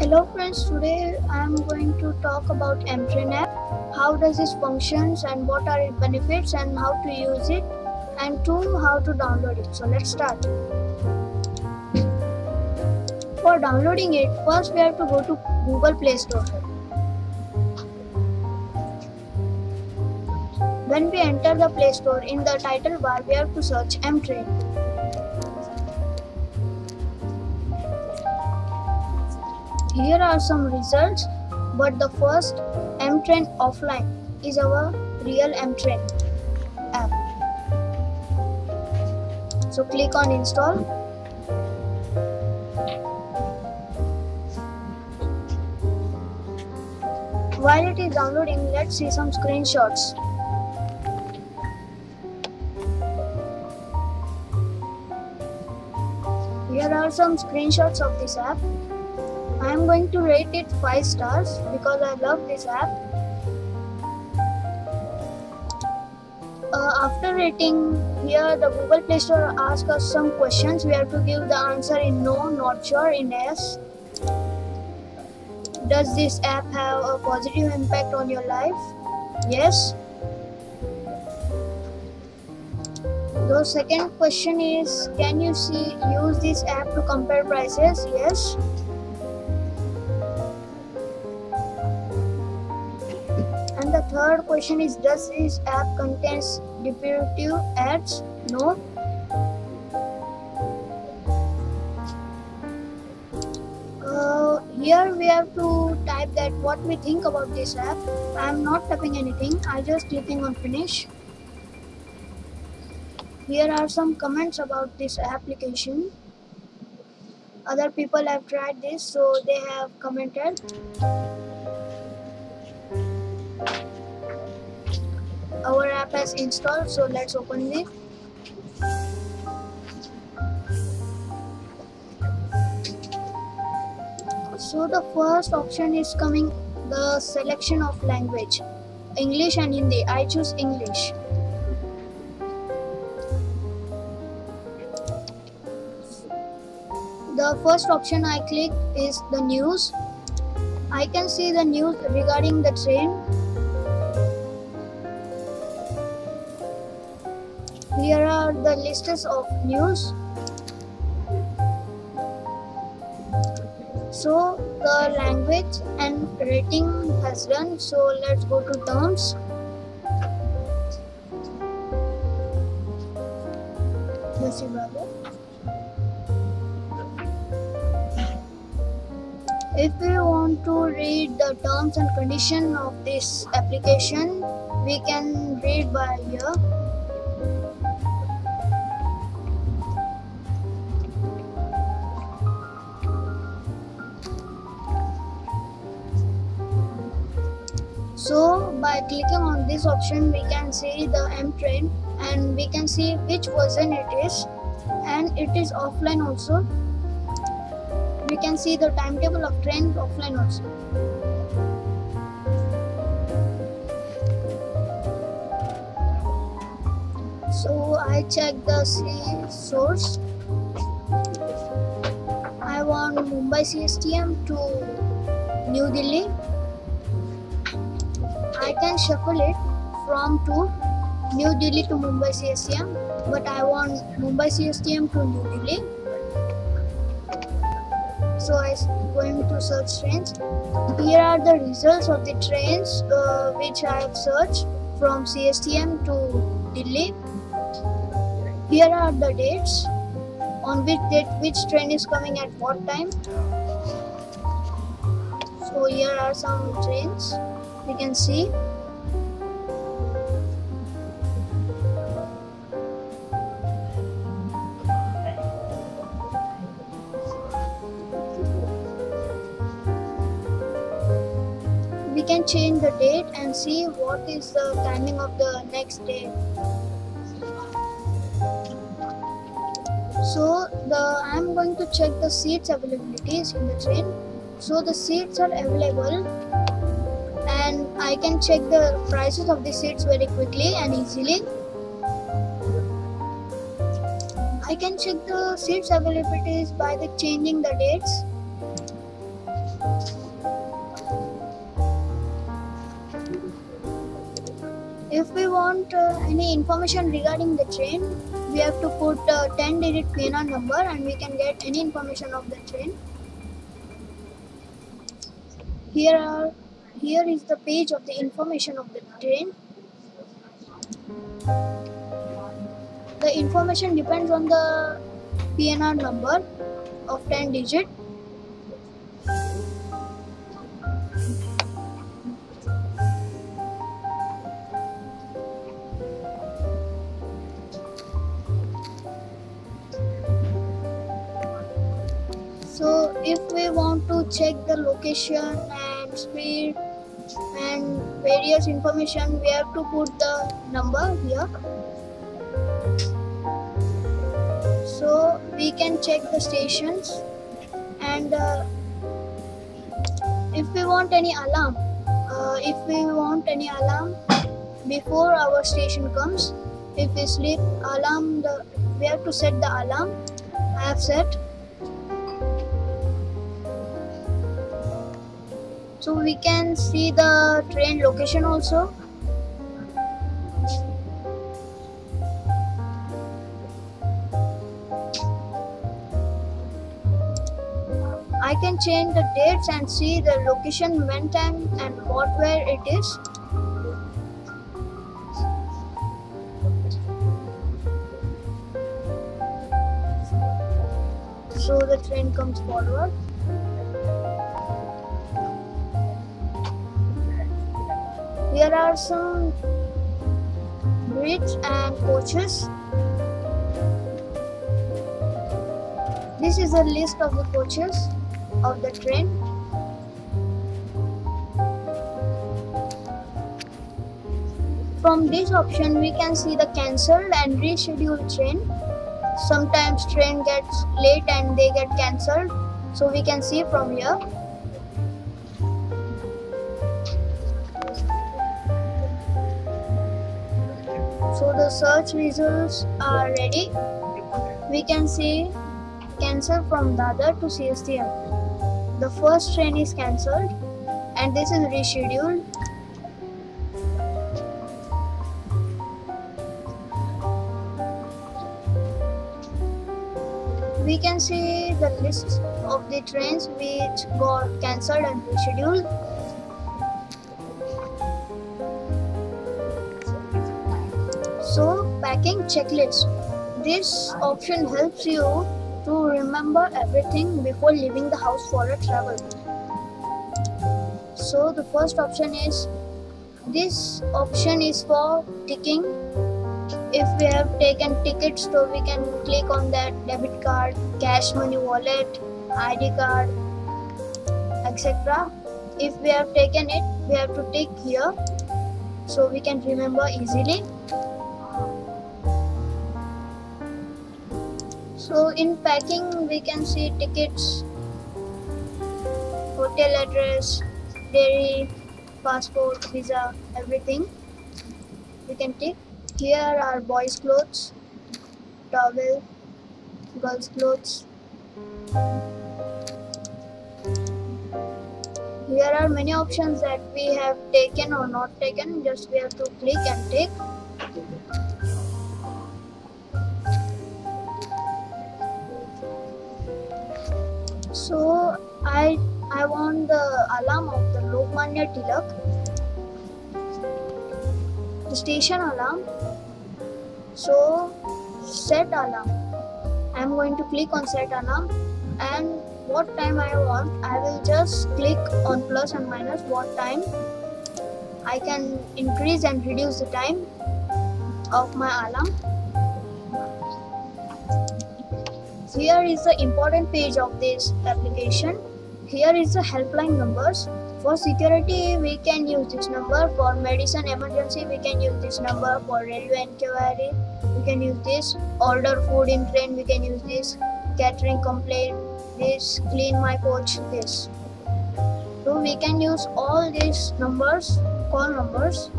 Hello friends, today I am going to talk about mTrain app. How does it functions and what are its benefits and how to use it, and two, how to download it. So let's start. For downloading it, first we have to go to Google Play Store. When we enter the Play Store, in the title bar we have to search mTrain. Here are some results, but the first mTrain offline is our real mTrain app. So click on install. While it is downloading, let's see some screenshots. Here are some screenshots of this app. I am going to rate it 5 stars because I love this app. After rating, here the Google Play Store asks us some questions. We have to give the answer in no, not sure, in yes. Does this app have a positive impact on your life? Yes. The second question is, can you use this app to compare prices? Yes. And the third question is, does this app contains derivative ads? No. Here we have to type that what we think about this app. I am not typing anything, I just clicking on finish. Here are some comments about this application. Other people have tried this, so they have commented. Our app has installed, so let's open it. So the first option is coming the selection of language, English and Hindi. I choose English. The first option I click is the news. I can see the news regarding the train. Here are the lists of news. So the language and rating has done. So let's go to terms. If we want to read the terms and conditions of this application, we can read by here. So by clicking on this option, we can see the mTrain and we can see which version it is, and it is offline also. We can see the timetable of train offline also. So I check the source. I want Mumbai CSTM to New Delhi. I can shuffle it from to New Delhi to Mumbai CSTM, but I want Mumbai CSTM to New Delhi. So I am going to search trains. Here are the results of the trains which I have searched from CSTM to Delhi. Here are the dates, on which date which train is coming at what time. So here are some trains we can see. We can change the date and see what is the timing of the next day. So I am going to check the seats availabilities in the train. So the seats are available, and I can check the prices of the seats very quickly and easily. I can check the seats availabilities by changing the dates. If we want any information regarding the train, we have to put a 10-digit PNR number and we can get any information of the train. Here is the page of the information of the train. The information depends on the PNR number of 10 digit. So if we want to check the location and speed and various information, we have to put the number here. So we can check the stations, and if we want any alarm, before our station comes, if we sleep, we have to set the alarm. I have set. So we can see the train location also. I can change the dates and see the location, when time and where it is. So the train comes forward. Here are some bridge and coaches. This is a list of the coaches of the train. From this option we can see the cancelled and rescheduled train. Sometimes train gets late and they get cancelled, so we can see from here. So the search results are ready. We can see cancel from Dadar to CSTM. The first train is cancelled and this is rescheduled. We can see the list of the trains which got cancelled and rescheduled. So, packing checklist. This option helps you to remember everything before leaving the house for a travel. So the first option is, this option is for ticking. If we have taken tickets, so we can click on that debit card, cash money wallet, ID card, etc. If we have taken it, we have to tick here so we can remember easily. So in packing we can see tickets, hotel address, dairy, passport, visa, everything. We can tick. Here are boys' clothes, towel, girls' clothes. Here are many options that we have taken or not taken. Just we have to click and tick. So I want the alarm of the Lokmanya Tilak, the station alarm. So set alarm. I am going to click on set alarm, and what time I want, I will just click on plus and minus what time. I can increase and reduce the time of my alarm. Here is the important page of this application. Here is the helpline numbers. For security, we can use this number. For medicine emergency, we can use this number. For railway inquiry, we can use this. Order food in train, we can use this. Catering complaint, this. Clean my coach, this. So we can use all these numbers, call numbers,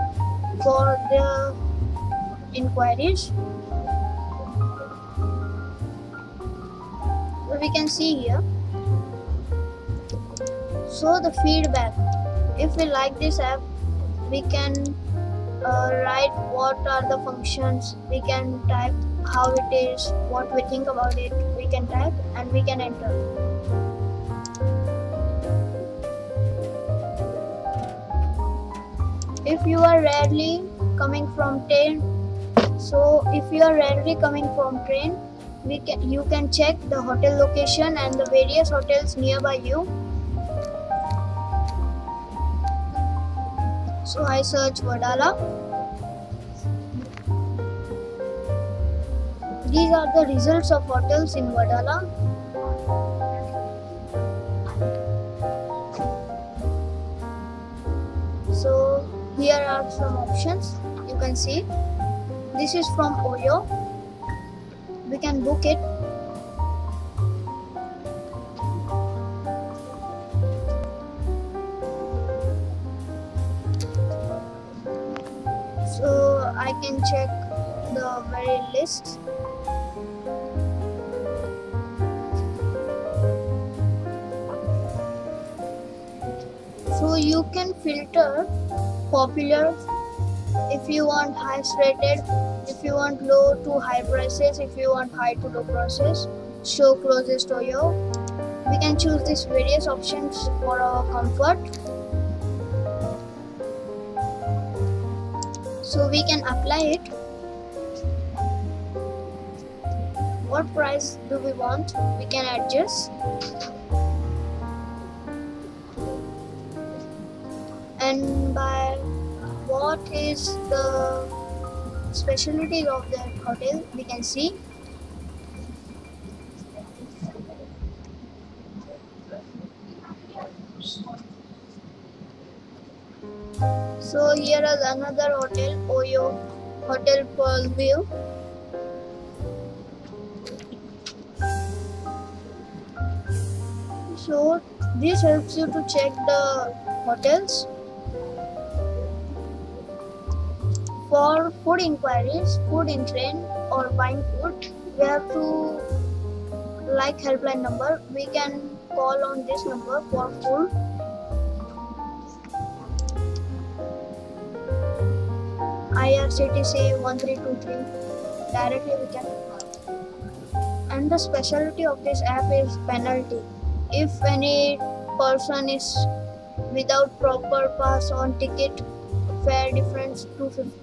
for the inquiries. So we can see here. So the feedback. If we like this app, we can write what are the functions. We can type how it is, what we think about it. We can type and we can enter. If you are rarely coming from train, you can check the hotel location and the various hotels nearby you. So I search Wadala. These are the results of hotels in Wadala. So here are some options. You can see this is from Oyo. We can book it. So I can check the very list. So you can filter popular if you want highest rated, if you want low to high prices, if you want high to low prices, show closest to you. We can choose these various options for our comfort. So we can apply it. What price do we want? We can adjust. And by what is the specialty of the hotel, we can see. So here is another hotel, Oyo Hotel Pearl View. So this helps you to check the hotels. For food inquiries, food in train or buying food, we have to like helpline number. We can call on this number for food. IRCTC 1323. Directly we can. And the specialty of this app is penalty. If any person is without proper pass on ticket, fare difference 250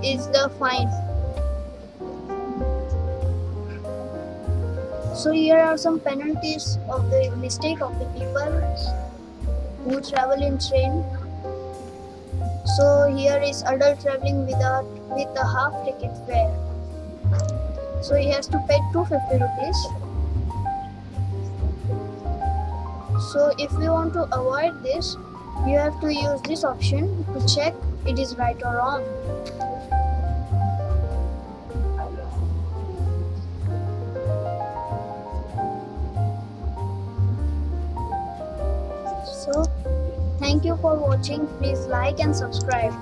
is the fine. So here are some penalties of the mistake of the people who travel in train. So here is adult traveling with a half ticket fare. So he has to pay 250 rupees. So if you want to avoid this, you have to use this option to check it is right or wrong. So thank you for watching. Please like and subscribe.